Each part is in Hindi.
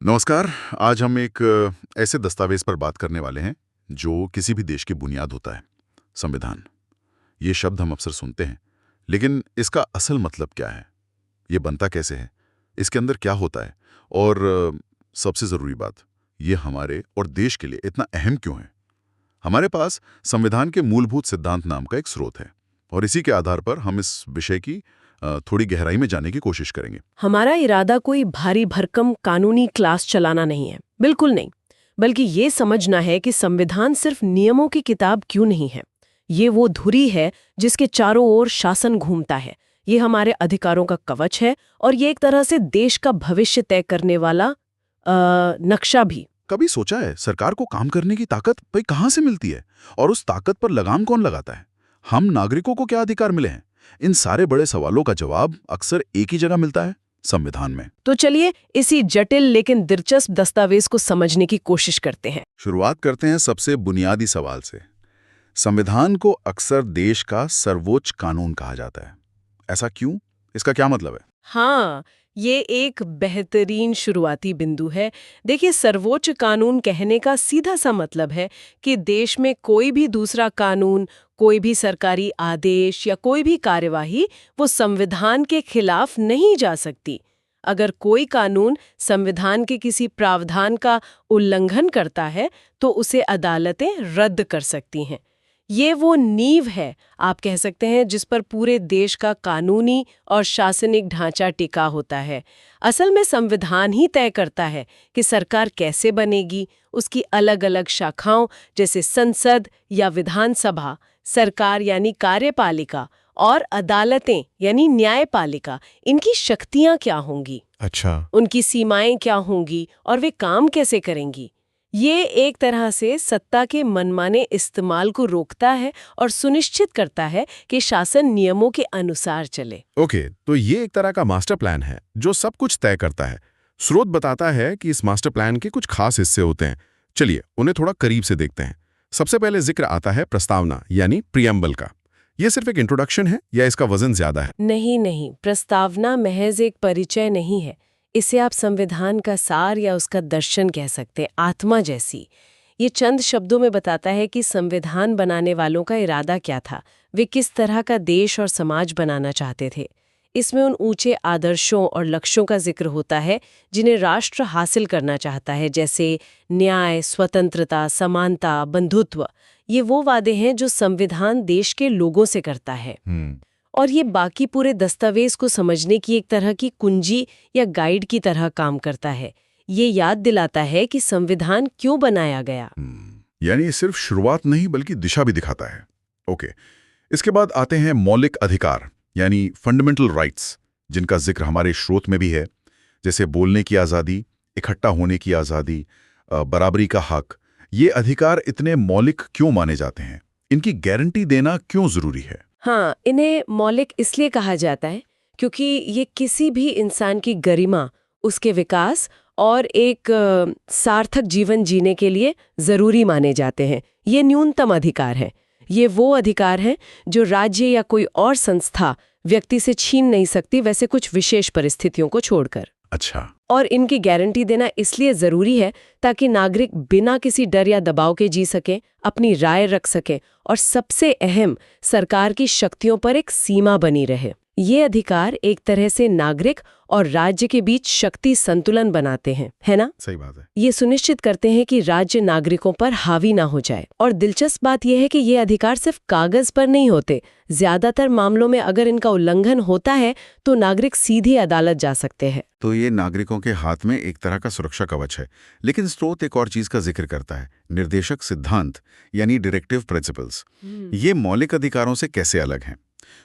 नमस्कार। आज हम एक ऐसे दस्तावेज पर बात करने वाले हैं जो किसी भी देश की बुनियाद होता है, संविधान। ये शब्द हम अक्सर सुनते हैं, लेकिन इसका असल मतलब क्या है? ये बनता कैसे है? इसके अंदर क्या होता है? और सबसे ज़रूरी बात, ये हमारे और देश के लिए इतना अहम क्यों है? हमारे पास संविधान के मूलभूत सिद्धांत नाम का एक स्रोत है, और इसी के आधार पर हम इस विषय की थोड़ी गहराई में जाने की कोशिश करेंगे। हमारा इरादा कोई भारी भरकम कानूनी क्लास चलाना नहीं है, बिल्कुल नहीं। बल्कि ये समझना है कि संविधान सिर्फ नियमों की किताब क्यों नहीं है। ये वो धुरी है जिसके चारों ओर शासन घूमता है। ये हमारे अधिकारों का कवच है और ये एक तरह से देश का भविष्य तय करने वाला नक्शा भी। कभी सोचा है सरकार को काम करने की ताकत भाई कहाँ से मिलती है, और उस ताकत पर लगाम कौन लगाता है? हम नागरिकों को क्या अधिकार मिले हैं? इन सारे बड़े सवालों का जवाब अक्सर एक ही जगह मिलता है, संविधान में। तो चलिए इसी जटिल लेकिन दिलचस्प दस्तावेज को समझने की कोशिश करते हैं। शुरुआत करते हैं सबसे बुनियादी सवाल से। संविधान को अक्सर देश का सर्वोच्च कानून कहा जाता है। ऐसा क्यों? इसका क्या मतलब है? हाँ, ये एक बेहतरीन शुरुआती बिंदु है। देखिए, सर्वोच्च कानून कहने का सीधा सा मतलब है कि देश में कोई भी दूसरा कानून, कोई भी सरकारी आदेश या कोई भी कार्यवाही वो संविधान के खिलाफ नहीं जा सकती। अगर कोई कानून संविधान के किसी प्रावधान का उल्लंघन करता है, तो उसे अदालतें रद्द कर सकती हैं। ये वो नींव है, आप कह सकते हैं, जिस पर पूरे देश का कानूनी और शासनिक ढांचा टिका होता है। असल में संविधान ही तय करता है कि सरकार कैसे बनेगी, उसकी अलग-अलग शाखाओं जैसे संसद या विधानसभा, सरकार यानी कार्यपालिका, और अदालतें यानी न्यायपालिका, इनकी शक्तियां क्या होंगी, अच्छा। उनकी सीमाएं क्या होंगी और वे काम कैसे करेंगी। ये एक तरह से सत्ता के मनमाने इस्तेमाल को रोकता है और सुनिश्चित करता है कि शासन नियमों के अनुसार चले। ओके, तो ये एक तरह का मास्टर प्लान है जो सब कुछ तय करता है। स्रोत बताता है कि इस मास्टर प्लान के कुछ खास हिस्से होते हैं। चलिए उन्हें थोड़ा करीब से देखते हैं। सबसे पहले जिक्र आता है प्रस्तावना यानी प्रियम्बल का। ये सिर्फ एक इंट्रोडक्शन है या इसका वजन ज्यादा है? नहीं, प्रस्तावना महज एक परिचय नहीं है। इसे आप संविधान का सार या उसका दर्शन कह सकते हैं, आत्मा जैसी। ये चंद शब्दों में बताता है कि संविधान बनाने वालों का इरादा क्या था, वे किस तरह का देश और समाज बनाना चाहते थे। इसमें उन ऊंचे आदर्शों और लक्ष्यों का जिक्र होता है जिन्हें राष्ट्र हासिल करना चाहता है, जैसे न्याय, स्वतंत्रता, समानता, बंधुत्व। ये वो वादे हैं जो संविधान देश के लोगों से करता है। और ये बाकी पूरे दस्तावेज को समझने की एक तरह की कुंजी या गाइड की तरह काम करता है। ये याद दिलाता है कि संविधान क्यों बनाया गया। यानी ये सिर्फ शुरुआत नहीं बल्कि दिशा भी दिखाता है। ओके, इसके बाद आते हैं मौलिक अधिकार यानी फंडामेंटल राइट्स, जिनका जिक्र हमारे स्रोत में भी है, जैसे बोलने की आज़ादी, इकट्ठा होने की आज़ादी, बराबरी का हक। ये अधिकार इतने मौलिक क्यों माने जाते हैं? इनकी गारंटी देना क्यों जरूरी है? हाँ, इन्हें मौलिक इसलिए कहा जाता है क्योंकि ये किसी भी इंसान की गरिमा, उसके विकास और एक सार्थक जीवन जीने के लिए ज़रूरी माने जाते हैं। ये न्यूनतम अधिकार हैं। ये वो अधिकार हैं जो राज्य या कोई और संस्था व्यक्ति से छीन नहीं सकती, वैसे कुछ विशेष परिस्थितियों को छोड़कर। अच्छा। और इनकी गारंटी देना इसलिए ज़रूरी है ताकि नागरिक बिना किसी डर या दबाव के जी सकें, अपनी राय रख सकें और सबसे अहम, सरकार की शक्तियों पर एक सीमा बनी रहे। ये अधिकार एक तरह से नागरिक और राज्य के बीच शक्ति संतुलन बनाते हैं, है ना? सही बात है। ये सुनिश्चित करते हैं कि राज्य नागरिकों पर हावी ना हो जाए। और दिलचस्प बात यह है कि ये अधिकार सिर्फ कागज पर नहीं होते। ज्यादातर मामलों में अगर इनका उल्लंघन होता है तो नागरिक सीधे अदालत जा सकते हैं। तो ये नागरिकों के हाथ में एक तरह का सुरक्षा कवच है। लेकिन स्रोत एक और चीज का जिक्र करता है, निर्देशक सिद्धांत यानी डायरेक्टिव प्रिंसिपल्स। ये मौलिक अधिकारों से कैसे अलग हैं?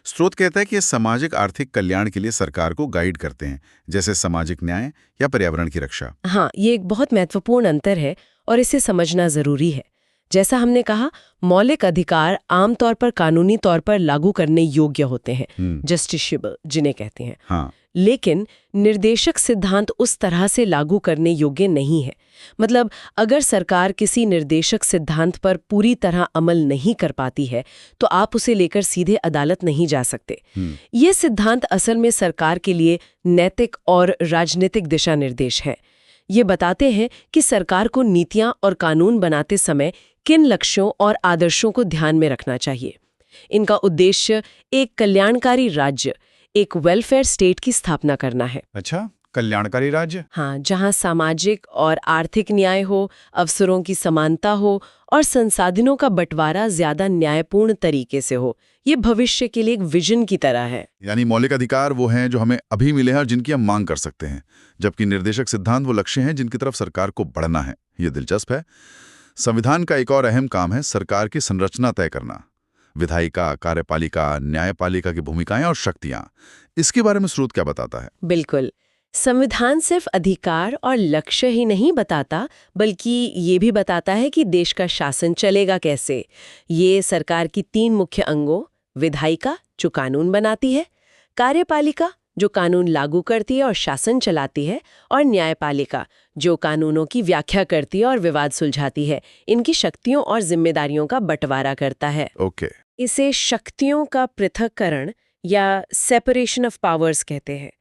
स्रोत कहता है कि ये सामाजिक आर्थिक कल्याण के लिए सरकार को गाइड करते हैं, जैसे सामाजिक न्याय या पर्यावरण की रक्षा। हाँ, ये एक बहुत महत्वपूर्ण अंतर है और इसे समझना जरूरी है। जैसा हमने कहा, मौलिक अधिकार आमतौर पर कानूनी तौर पर लागू करने योग्य होते हैं, जस्टिसेबल जिन्हें कहते हैं। हाँ। लेकिन निर्देशक सिद्धांत उस तरह से लागू करने योग्य नहीं है। मतलब अगर सरकार किसी निर्देशक सिद्धांत पर पूरी तरह अमल नहीं कर पाती है तो आप उसे लेकर सीधे अदालत नहीं जा सकते। ये सिद्धांत असल में सरकार के लिए नैतिक और राजनीतिक दिशा निर्देश है। ये बताते हैं कि सरकार को नीतियां और कानून बनाते समय किन लक्ष्यों और आदर्शों को ध्यान में रखना चाहिए। इनका उद्देश्य एक कल्याणकारी राज्य, एक वेलफेयर स्टेट की स्थापना करना है। अच्छा, कल्याणकारी राज्य। हाँ, जहाँ सामाजिक और आर्थिक न्याय हो, अवसरों की समानता हो और संसाधनों का बंटवारा ज्यादा न्यायपूर्ण तरीके से हो। ये भविष्य के लिए एक विजन की तरह है। यानी मौलिक अधिकार वो हैं जो हमें अभी मिले हैं और जिनकी हम मांग कर सकते हैं, जबकि निर्देशक सिद्धांत वो लक्ष्य हैं जिनकी तरफ सरकार को बढ़ना है। ये दिलचस्प है। संविधान का एक और अहम काम है सरकार की संरचना तय करना। विधायिका, कार्यपालिका, न्यायपालिका की भूमिकाएं और शक्तियां, इसके बारे में स्रोत क्या बताता है? बिल्कुल, संविधान सिर्फ अधिकार और लक्ष्य ही नहीं बताता, बल्कि ये भी बताता है कि देश का शासन चलेगा कैसे। ये सरकार की 3 मुख्य अंगों, विधायिका जो कानून बनाती है, कार्यपालिका जो कानून लागू करती है और शासन चलाती है, और न्यायपालिका जो कानूनों की व्याख्या करती है और विवाद सुलझाती है, इनकी शक्तियों और जिम्मेदारियों का बंटवारा करता है। ओके। इसे शक्तियों का पृथक्करण या सेपरेशन ऑफ पावर्स कहते हैं।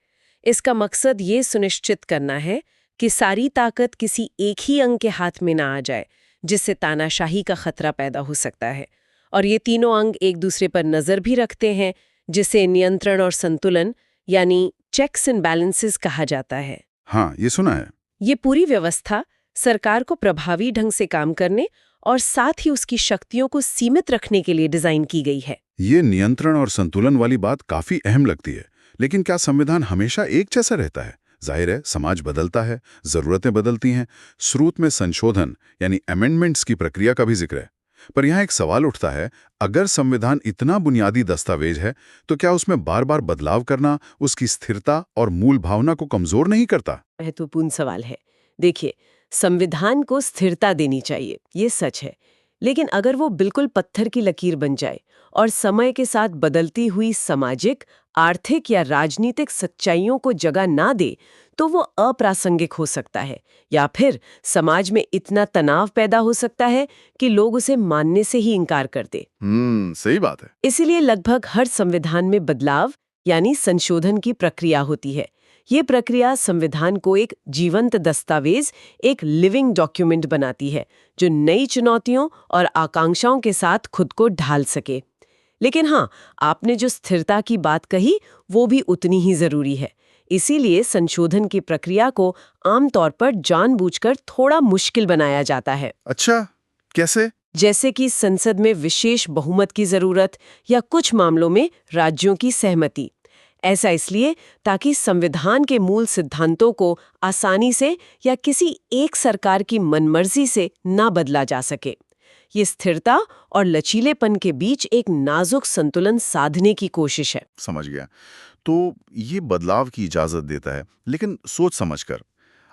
इसका मकसद ये सुनिश्चित करना है कि सारी ताकत किसी एक ही अंग के हाथ में ना आ जाए, जिससे तानाशाही का खतरा पैदा हो सकता है। और ये तीनों अंग एक दूसरे पर नजर भी रखते हैं, जिसे नियंत्रण और संतुलन यानी चेक्स एंड बैलेंसेस कहा जाता है। हाँ, ये सुना है। ये पूरी व्यवस्था सरकार को प्रभावी ढंग से काम करने और साथ ही उसकी शक्तियों को सीमित रखने के लिए डिजाइन की गई है। ये नियंत्रण और संतुलन वाली बात काफी अहम लगती है, लेकिन क्या संविधान हमेशा एक जैसा रहता है? जाहिर है, समाज बदलता है, जरूरतें बदलती हैं। स्रोत में संशोधन यानी अमेंडमेंट्स की प्रक्रिया का भी जिक्र है। पर यहाँ एक सवाल उठता है, अगर संविधान इतना बुनियादी दस्तावेज है, तो क्या उसमें बार बार बदलाव करना उसकी स्थिरता और मूल भावना को कमजोर नहीं करता? महत्वपूर्ण सवाल है। देखिए, संविधान को स्थिरता देनी चाहिए, ये सच है। लेकिन अगर वो बिल्कुल पत्थर की लकीर बन जाए और समय के साथ बदलती हुई सामाजिक, आर्थिक या राजनीतिक सच्चाइयों को जगह ना दे, तो वो अप्रासंगिक हो सकता है, या फिर समाज में इतना तनाव पैदा हो सकता है कि लोग उसे मानने से ही इनकार कर दे। सही बात है। इसीलिए लगभग हर संविधान में बदलाव यानी संशोधन की प्रक्रिया होती है। ये प्रक्रिया संविधान को एक जीवंत दस्तावेज, एक लिविंग डॉक्यूमेंट बनाती है, जो नई चुनौतियों और आकांक्षाओं के साथ खुद को ढाल सके। लेकिन हाँ, आपने जो स्थिरता की बात कही, वो भी उतनी ही जरूरी है। इसीलिए संशोधन की प्रक्रिया को आमतौर पर जानबूझकर थोड़ा मुश्किल बनाया जाता है। अच्छा, कैसे? जैसे कि संसद में विशेष बहुमत की जरूरत या कुछ मामलों में राज्यों की सहमति। ऐसा इसलिए ताकि संविधान के मूल सिद्धांतों को आसानी से या किसी एक सरकार की मनमर्जी से ना बदला जा सके। ये स्थिरता और लचीलेपन के बीच एक नाजुक संतुलन साधने की कोशिश है। समझ गया। तो ये बदलाव की इजाजत देता है, लेकिन सोच समझकर।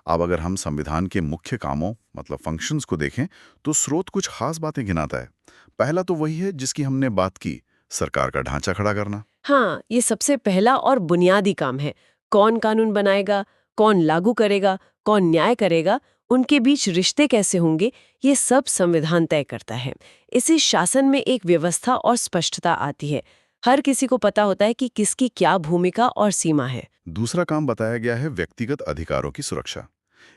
अब अगर हम संविधान के मुख्य कामों मतलब फंक्शंस को देखें, तो स्रोत कुछ खास बातें गिनाता है। पहला तो वही है जिसकी हमने बात की, सरकार का ढांचा खड़ा करना। हाँ, ये सबसे पहला और बुनियादी काम है। कौन कानून बनाएगा, कौन लागू करेगा, कौन न्याय करेगा, उनके बीच रिश्ते कैसे होंगे, ये सब संविधान तय करता है। इसी शासन में एक व्यवस्था और स्पष्टता आती है। हर किसी को पता होता है कि किसकी क्या भूमिका और सीमा है। दूसरा काम बताया गया है व्यक्तिगत अधिकारों की सुरक्षा।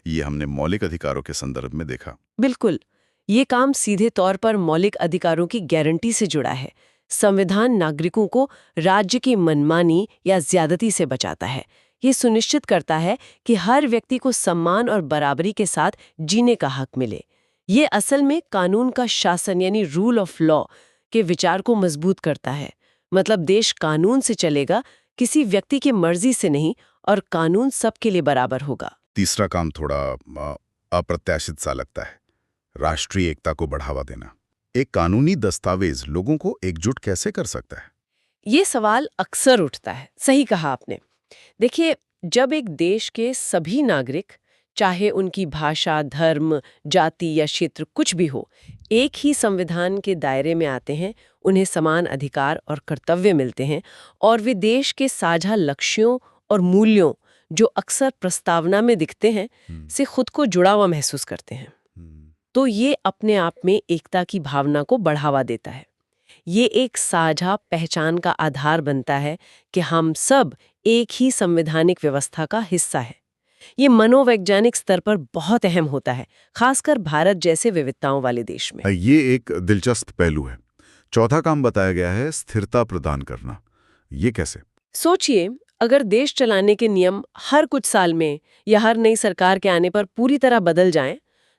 ये हमने मौलिक अधिकारों के संदर्भ में देखा। बिल्कुल, ये काम सीधे तौर पर मौलिक अधिकारों की गारंटी से जुड़ा है। संविधान नागरिकों को राज्य की मनमानी या ज्यादती से बचाता है। ये सुनिश्चित करता है कि हर व्यक्ति को सम्मान और बराबरी के साथ जीने का हक मिले। ये असल में कानून का शासन यानी रूल ऑफ लॉ के विचार को मजबूत करता है। मतलब देश कानून से चलेगा, किसी व्यक्ति की मर्जी से नहीं, और कानून सबके लिए बराबर होगा। तीसरा काम थोड़ा अप्रत्याशित सा लगता है, राष्ट्रीय एकता को बढ़ावा देना। एक कानूनी दस्तावेज लोगों को एकजुट कैसे कर सकता है? ये सवाल अक्सर उठता है। सही कहा आपने। देखिए, जब एक देश के सभी नागरिक, चाहे उनकी भाषा, धर्म, जाति या क्षेत्र कुछ भी हो, एक ही संविधान के दायरे में आते हैं, उन्हें समान अधिकार और कर्तव्य मिलते हैं, और वे देश के साझा लक्ष्यों और मूल्यों, जो अक्सर प्रस्तावना में दिखते हैं, से खुद को जुड़ा हुआ महसूस करते हैं, तो ये अपने आप में एकता की भावना को बढ़ावा देता है। ये एक साझा पहचान का आधार बनता है कि हम सब एक ही संवैधानिक व्यवस्था का हिस्सा है। ये मनोवैज्ञानिक स्तर पर बहुत अहम होता है, खासकर भारत जैसे विविधताओं वाले देश में। ये एक दिलचस्प पहलू है। चौथा काम बताया गया है स्थिरता प्रदान करना। ये कैसे? सोचिए, अगर देश चलाने के नियम हर कुछ साल में या हर नई सरकार के आने पर पूरी तरह बदल जाएं,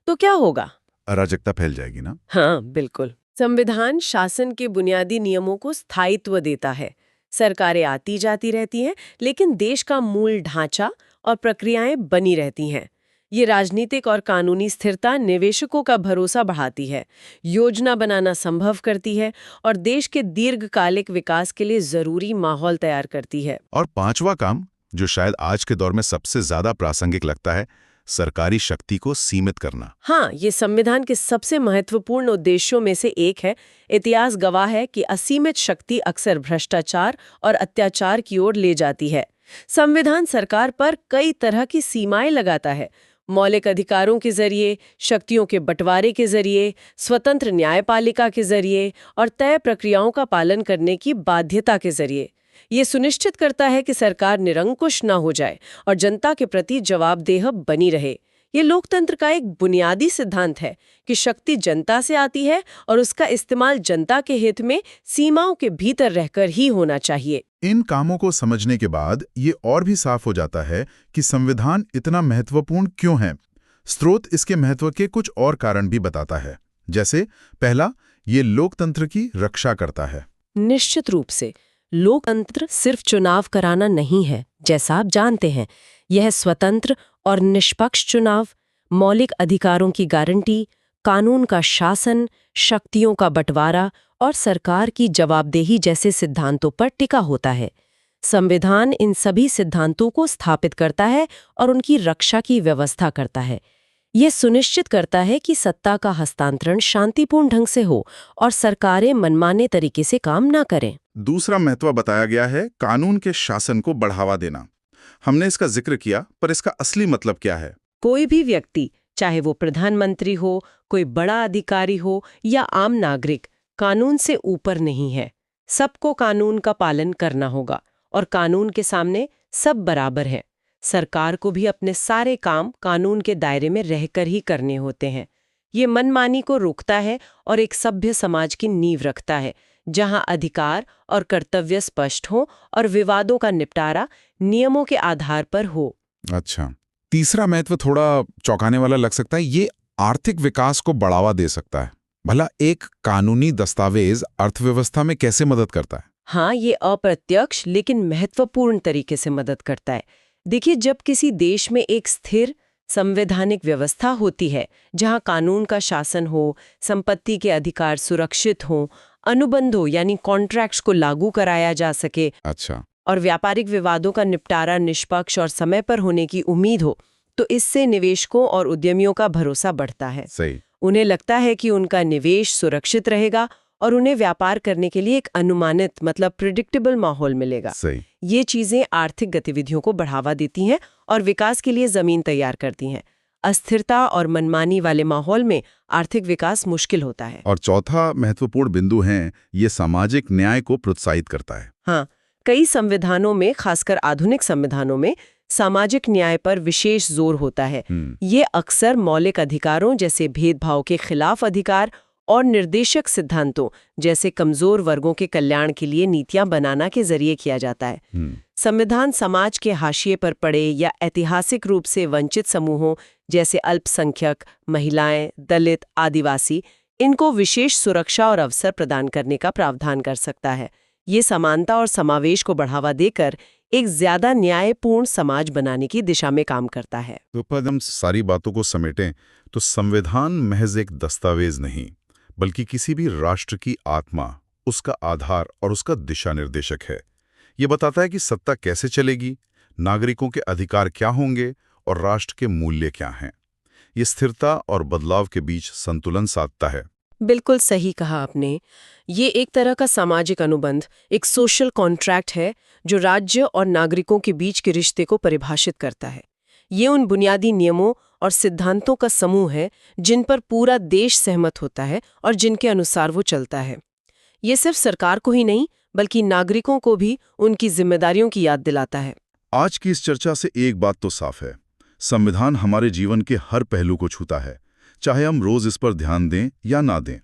तो क्या होगा? अराजकता फैल जाएगी ना? हाँ, बिल्कुल। संविधान शासन के बुनियादी नियमों को स्थायित्व देता है। सरकारें आती जाती रहती हैं, लेकिन देश का मूल ढांचा और प्रक्रियाएं बनी रहती हैं। ये राजनीतिक और कानूनी स्थिरता निवेशकों का भरोसा बढ़ाती है, योजना बनाना संभव करती है और देश के दीर्घकालिक विकास के लिए जरूरी माहौल तैयार करती है। और पांचवा काम, जो शायद आज के दौर में सबसे ज्यादा प्रासंगिक लगता है, सरकारी शक्ति को सीमित करना। हाँ, ये संविधान के सबसे महत्वपूर्ण उद्देश्यों में से एक है। इतिहास गवाह है कि असीमित शक्ति अक्सर भ्रष्टाचार और अत्याचार की ओर ले जाती है। संविधान सरकार पर कई तरह की सीमाएं लगाता है, मौलिक अधिकारों के जरिए, शक्तियों के बंटवारे के जरिए, स्वतंत्र न्यायपालिका के जरिए और तय प्रक्रियाओं का पालन करने की बाध्यता के जरिए। ये सुनिश्चित करता है कि सरकार निरंकुश न हो जाए और जनता के प्रति जवाबदेह बनी रहे। ये लोकतंत्र का एक बुनियादी सिद्धांत है कि शक्ति जनता से आती है और उसका इस्तेमाल जनता के हित में सीमाओं के भीतर रहकर ही होना चाहिए। इन कामों को समझने के बाद ये और भी साफ हो जाता है कि संविधान इतना महत्वपूर्ण क्यों है। स्रोत इसके महत्व के कुछ और कारण भी बताता है। जैसे पहला, ये लोकतंत्र की रक्षा करता है। निश्चित रूप से लोकतंत्र सिर्फ चुनाव कराना नहीं है, जैसा आप जानते हैं। यह स्वतंत्र और निष्पक्ष चुनाव, मौलिक अधिकारों की गारंटी, कानून का शासन, शक्तियों का बंटवारा और सरकार की जवाबदेही जैसे सिद्धांतों पर टिका होता है। संविधान इन सभी सिद्धांतों को स्थापित करता है और उनकी रक्षा की व्यवस्था करता है। यह सुनिश्चित करता है कि सत्ता का हस्तांतरण शांतिपूर्ण ढंग से हो और सरकारें मनमाने तरीके से काम ना करें। दूसरा महत्व बताया गया है कानून के शासन को बढ़ावा देना। हमने इसका जिक्र किया, पर इसका असली मतलब क्या है? कोई भी व्यक्ति, चाहे वो प्रधानमंत्री हो, कोई बड़ा अधिकारी हो या आम नागरिक, कानून से ऊपर नहीं है। सबको कानून का पालन करना होगा और कानून के सामने सब बराबर हैं। सरकार को भी अपने सारे काम कानून के दायरे में रहकर ही करने होते हैं। ये मनमानी को रोकता है और एक सभ्य समाज की नींव रखता है, जहां अधिकार और कर्तव्य स्पष्ट हो और विवादों का निपटारा नियमों के आधार पर हो। अच्छा, तीसरा महत्व थोड़ा चौंकाने वाला लग सकता है। ये आर्थिक विकास को बढ़ावा दे सकता है। भला एक कानूनी दस्तावेज अर्थव्यवस्था में कैसे मदद करता है? हाँ, ये अप्रत्यक्ष लेकिन महत्वपूर्ण तरीके से मदद करता है। देखिए, जब किसी देश में एक स्थिर संवैधानिक व्यवस्था होती है, जहां कानून का शासन हो, संपत्ति के अधिकार सुरक्षित हों, अनुबंधों यानी कॉन्ट्रैक्ट्स को लागू कराया जा सके, अच्छा, और व्यापारिक विवादों का निपटारा निष्पक्ष और समय पर होने की उम्मीद हो, तो इससे निवेशकों और उद्यमियों का भरोसा बढ़ता है। सही। उन्हें लगता है कि उनका निवेश सुरक्षित रहेगा और उन्हें व्यापार करने के लिए एक अनुमानित मतलब प्रिडिक्टेबल माहौल मिलेगा। सही। ये चीजें आर्थिक गतिविधियों को बढ़ावा देती हैं और विकास के लिए जमीन तैयार करती हैं। अस्थिरता और मनमानी वाले माहौल में आर्थिक विकास मुश्किल होता है। और चौथा महत्वपूर्ण बिंदु है, ये सामाजिक न्याय को प्रोत्साहित करता है। हाँ, कई संविधानों में, खासकर आधुनिक संविधानों में, सामाजिक न्याय पर विशेष जोर होता है। ये अक्सर मौलिक अधिकारों जैसे भेदभाव के खिलाफ अधिकार और निर्देशक सिद्धांतों जैसे कमजोर वर्गों के कल्याण के लिए नीतियां बनाना के जरिए किया जाता है। संविधान समाज के हाशिए पर पड़े या ऐतिहासिक रूप से वंचित समूहों जैसे अल्पसंख्यक, महिलाएं, दलित, आदिवासी, इनको विशेष सुरक्षा और अवसर प्रदान करने का प्रावधान कर सकता है। ये समानता और समावेश को बढ़ावा देकर एक ज्यादा न्यायपूर्ण समाज बनाने की दिशा में काम करता है। तो पर हम सारी बातों को समेटें तो संविधान महज एक दस्तावेज नहीं, बल्कि किसी भी राष्ट्र की आत्मा, उसका आधार और उसका दिशा निर्देशक है। ये बताता है कि सत्ता कैसे चलेगी, नागरिकों के अधिकार क्या होंगे और राष्ट्र के मूल्य क्या हैं। ये स्थिरता और बदलाव के बीच संतुलन साधता है। बिल्कुल सही कहा आपने। ये एक तरह का सामाजिक अनुबंध, एक सोशल कॉन्ट्रैक्ट है जो राज्य और नागरिकों के बीच के रिश्ते को परिभाषित करता है। ये उन बुनियादी नियमों और सिद्धांतों का समूह है जिन पर पूरा देश सहमत होता है और जिनके अनुसार वो चलता है। ये सिर्फ सरकार को ही नहीं, बल्कि नागरिकों को भी उनकी जिम्मेदारियों की याद दिलाता है। आज की इस चर्चा से एक बात तो साफ है, संविधान हमारे जीवन के हर पहलू को छूता है, चाहे हम रोज इस पर ध्यान दें या ना दें।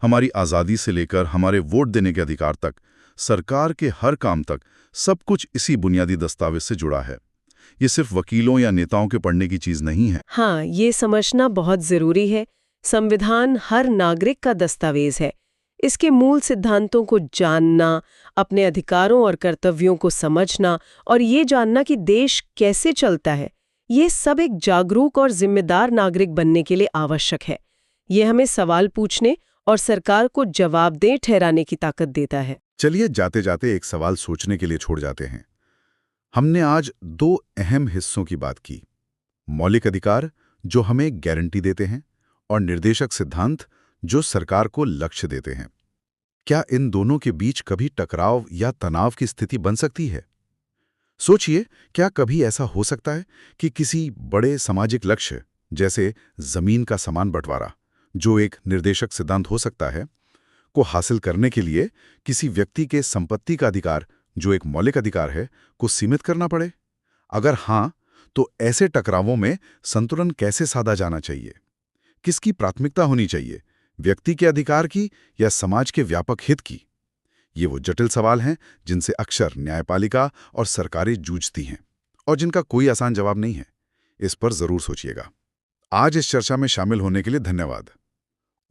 हमारी आज़ादी से लेकर हमारे वोट देने के अधिकार तक, सरकार के हर काम तक, सब कुछ इसी बुनियादी दस्तावेज से जुड़ा है। ये सिर्फ वकीलों या नेताओं के पढ़ने की चीज नहीं है। हाँ, ये समझना बहुत जरूरी है। संविधान हर नागरिक का दस्तावेज है। इसके मूल सिद्धांतों को जानना, अपने अधिकारों और कर्तव्यों को समझना और ये जानना कि देश कैसे चलता है, ये सब एक जागरूक और जिम्मेदार नागरिक बनने के लिए आवश्यक है। ये हमें सवाल पूछने और सरकार को जवाबदेह ठहराने की ताकत देता है। चलिए जाते जाते एक सवाल सोचने के लिए छोड़ जाते हैं। हमने आज दो अहम हिस्सों की बात की, मौलिक अधिकार जो हमें गारंटी देते हैं और निर्देशक सिद्धांत जो सरकार को लक्ष्य देते हैं। क्या इन दोनों के बीच कभी टकराव या तनाव की स्थिति बन सकती है? सोचिए, क्या कभी ऐसा हो सकता है कि किसी बड़े सामाजिक लक्ष्य जैसे जमीन का समान बंटवारा, जो एक निर्देशक सिद्धांत हो सकता है, को हासिल करने के लिए किसी व्यक्ति के संपत्ति का अधिकार, जो एक मौलिक अधिकार है, को सीमित करना पड़े? अगर हाँ, तो ऐसे टकरावों में संतुलन कैसे साधा जाना चाहिए? किसकी प्राथमिकता होनी चाहिए, व्यक्ति के अधिकार की या समाज के व्यापक हित की? ये वो जटिल सवाल हैं जिनसे अक्सर न्यायपालिका और सरकारें जूझती हैं और जिनका कोई आसान जवाब नहीं है। इस पर जरूर सोचिएगा। आज इस चर्चा में शामिल होने के लिए धन्यवाद।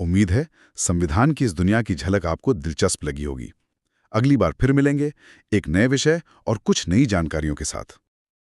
उम्मीद है संविधान की इस दुनिया की झलक आपको दिलचस्प लगी होगी। अगली बार फिर मिलेंगे एक नए विषय और कुछ नई जानकारियों के साथ।